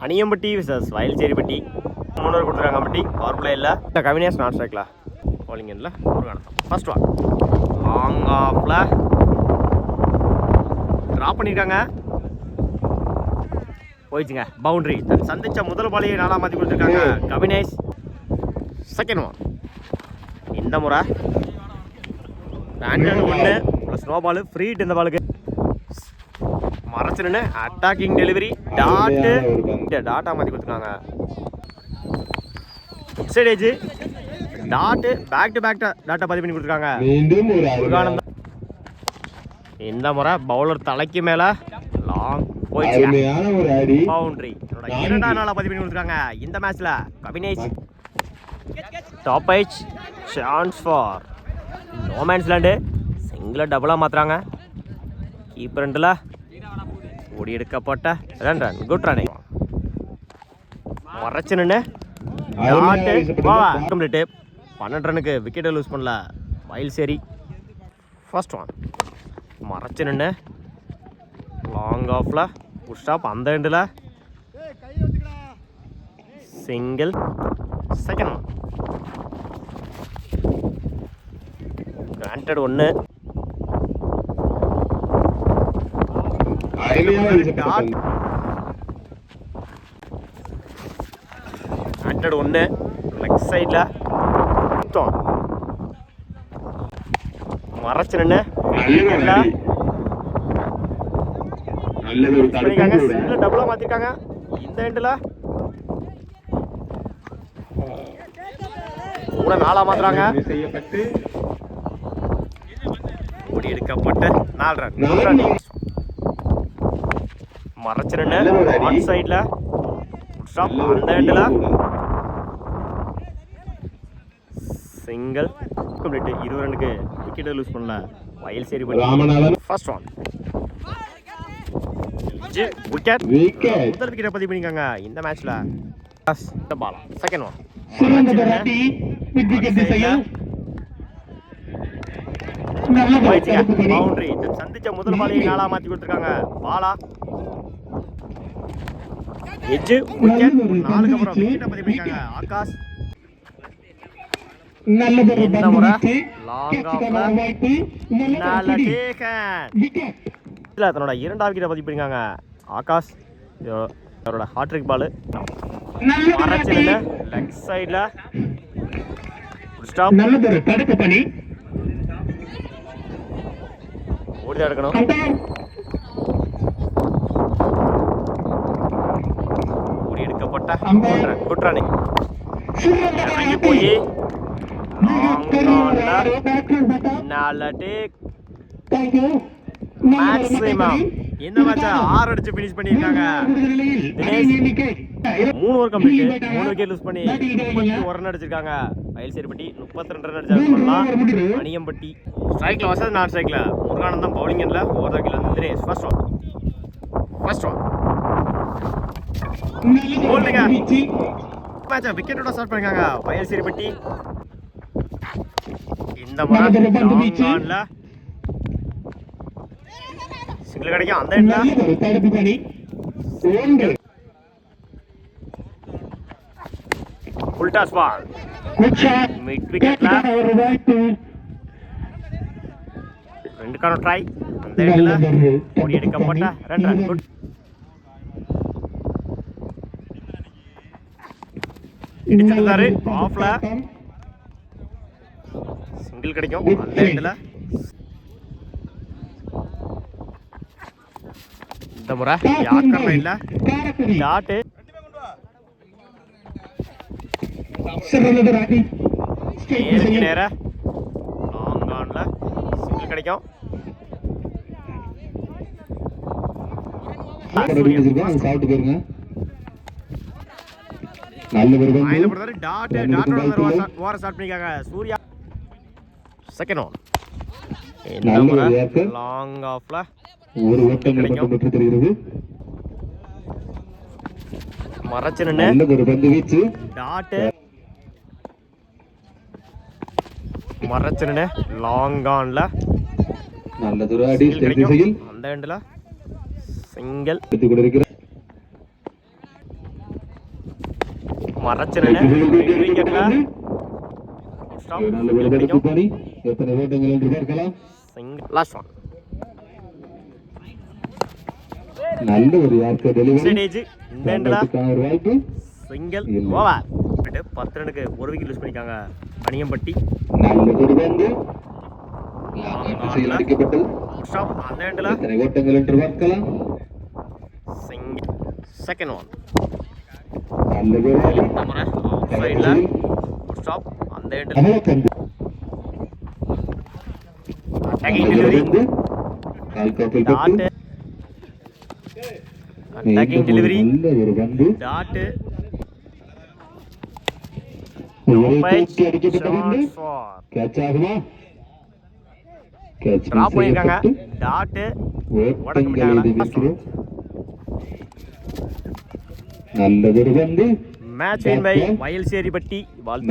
அணியம்பட்டி versus வயல்சேரிப்பட்டி 3 over கொடுத்துருக்காங்க. Ambati power play இல்லை. Kavinesh not ஸ்ட்ரைக்கில் bowling இல்லை. ஒரு கணக்கு ஃபர்ஸ்ட் ஒன் லாங் ஆஃப்ல ட்ராப் பண்ணியிருக்காங்க. போயிடுச்சுங்க பவுண்டரி. சந்திச்ச முதல் பாலையை 4 மாற்றி கொடுத்துருக்காங்க கவினேஷ். செகண்ட் ஒன் இந்த முறை 1 ஸ்னோ பால் ஃப்ரீ ஹிட். இந்த பாலுக்கு மறைச்சிருன்னு அட்டாக்கிங் டெலிவரி டாட்டா மாற்றி கொடுத்துருக்காங்க. Side edge data back to back data பதிவு பண்ணி கொடுத்துருக்காங்க. இந்த முறை பவுலர் தலைக்கு மேல லாங் போயிடுச்சு பவுண்டரி. 2ஆம் நாளா பதிவு பண்ணி கொடுத்துருக்காங்க. இந்த மேட்ச்ல Kavinesh top edge chance for no man's land. சிங்கிள டபுளா மாத்துறாங்க. கீப்பர் ரெண்டுல ஓடி எடுக்கப்பட்ட 2 ரன். Good run. மறைச்சு நின்று கம்ப்ளீட்டு 12 ரனுக்கு விக்கெட்டை லூஸ் பண்ணல வயல்சேரி. ஃபர்ஸ்ட் ஒன் மறைச்சு நின்று லாங் ஆஃப்ல புஷ் ஆப் அந்த எண்டில் single. Second one granted 1 granted 1 leg சைடில் மறைச்சு நின்று டபுளா மாத்திருக்காங்க. இந்த எண்டில் 4 மாத்துறாங்க. ஓடி எடுக்கப்பட்ட 4 ரன். மறைச்சு நின்று ஆன் சைடில் அந்த எண்டில் சிங்கிள் கம்ப்ளீட். 20 ரனுக்கு விக்கெட்டை லூஸ் பண்ணல வயல்சேரி. First one wicket. முதல் விக்கெட்டை பதிவு பண்ணிருக்காங்க இந்த மேட்ச்ல. Ball second one boundary. சந்திச்ச முதல் பாலையை 4ஆ மாத்தி கொடுத்துருக்காங்க. Bala edge wicket. 4க்கு அப்புறம் விக்கெட்டை பதிவு பண்ணிருக்காங்க ஆகாஷ். இந்த முறை லாங் ஆஃப்ல தன்னோட 2ஆம் விக்கெட்டை பதிவு பண்ணிருக்காங்க ஆகாஷ். அவரோட ஹாட்ரிக் பால் மறைச்சு லெக் சைட்ல ஸ்டாப். ஓடி எடுக்கணும். ஓடி எடுக்கப்பட்ட குட் ரன்னிங். இறங்கி போய் மேக்ஸிமம் இந்த மேட்சை 6 அடிச்சு பினிஷ் பண்ணிருக்காங்க. 3 ஓவர் கம்ப்ளீட். 3 விக்கெட் லூஸ் பண்ணி 31 ரன் அடிச்சிருக்காங்க வயல்சேரிப்பட்டி. 32 ரன் அடிச்சாங்க அணியம்பட்டி. ஸ்ட்ரைக்ல வசதி நான் ஸ்ட்ரைக்ல முருகானந்தம் பவுலிங் எண்ட்ல ஓவர் தாக்கில வந்து தினேஷ். First one போல்டுங்க. மேட்சை விக்கெட்டோட ஸ்டார்ட் பண்ணிருக்காங்க வயல்சேரிப்பட்டி. இந்த முறை லாங் ஆன்ல சிங்கிள் கிடைக்கும் அந்த எண்ட்ல. ஃபுல் டாஸ் பால் மிட் விக்கெட்ல 2க்கான ட்ரை அந்த எண்ட்ல ஓடி எடுக்கப்பட்ட 2 ரன். குட். இடிச்சிருந்தாரு ஆஃப்ல சிங்கிள் கிடைக்கும் அந்த எண்ட்ல. இந்த முறை யாக்கர் லைன்ல டாட். நேரா லாங் ஆன்ல சிங்கிள் கிடைக்கும். சூர்யா செகண்ட் ஒன் இந்த முறை லாங் ஆஃப்ல ஒரு ஓட்டம் பெற்று மறைச்சு நின்று ஒரு பந்து வீச்சு டாட். மறைச்சு நின்று லாங் ஆன்ல நல்லதொரு அடி திசையில் அந்த எண்ட்ல சிங்கிள் எடுத்துக் கொண்டிருக்கிறார். மறைச்சு விக்கெட்ல நல்ல ஒரு தடுப்பு பணி. எத்தனை ஓட்டங்கள் என்று பார்க்கலாம். லாஸ்ட் ஒன் நல்ல ஒரு யார்க்கர் டெலிவரி. ஸ்டேஜ் இந்த எண்ட்ல ஒரு வாய்ப்பு. சிங்கிள் ஓவர் 10 ரனுக்கு ஒரு விக்கெட் லூஸ் பண்ணிருக்காங்க அணியம்பட்டி. நல்ல ஒரு பந்து திசையில் அடிக்கப்பட்டது. ஸ்டாப் அந்த எண்ட்ல எத்தனை ஓட்டங்கள் என்று பார்க்கலாம். சிங்கிள் செகண்ட் ஒன் நல்ல ஒரு ஆடி. இந்த முறை ஆஃப் சைடுல ஸ்டாப் அந்த எண்ட்ல அமலக்கந்து. அட்டாக்கிங் டெலிவரி கால் காப்பில் டாட் பட்டு. அட்டாக்கிங் டெலிவரி நல்ல ஒரு பந்து. டாட் ஒரு தூக்கி அடிக்கப்பட்ட பந்து. கேட்ச் ஆகுமா? கேட்ச் டிராப் பண்ணிருக்காங்க டாட் ஓட்டங்களை எதிர்க்கிறோம். நல்ல ஒரு பந்து. Match win by Mayilseripatti. வாழ்த்து.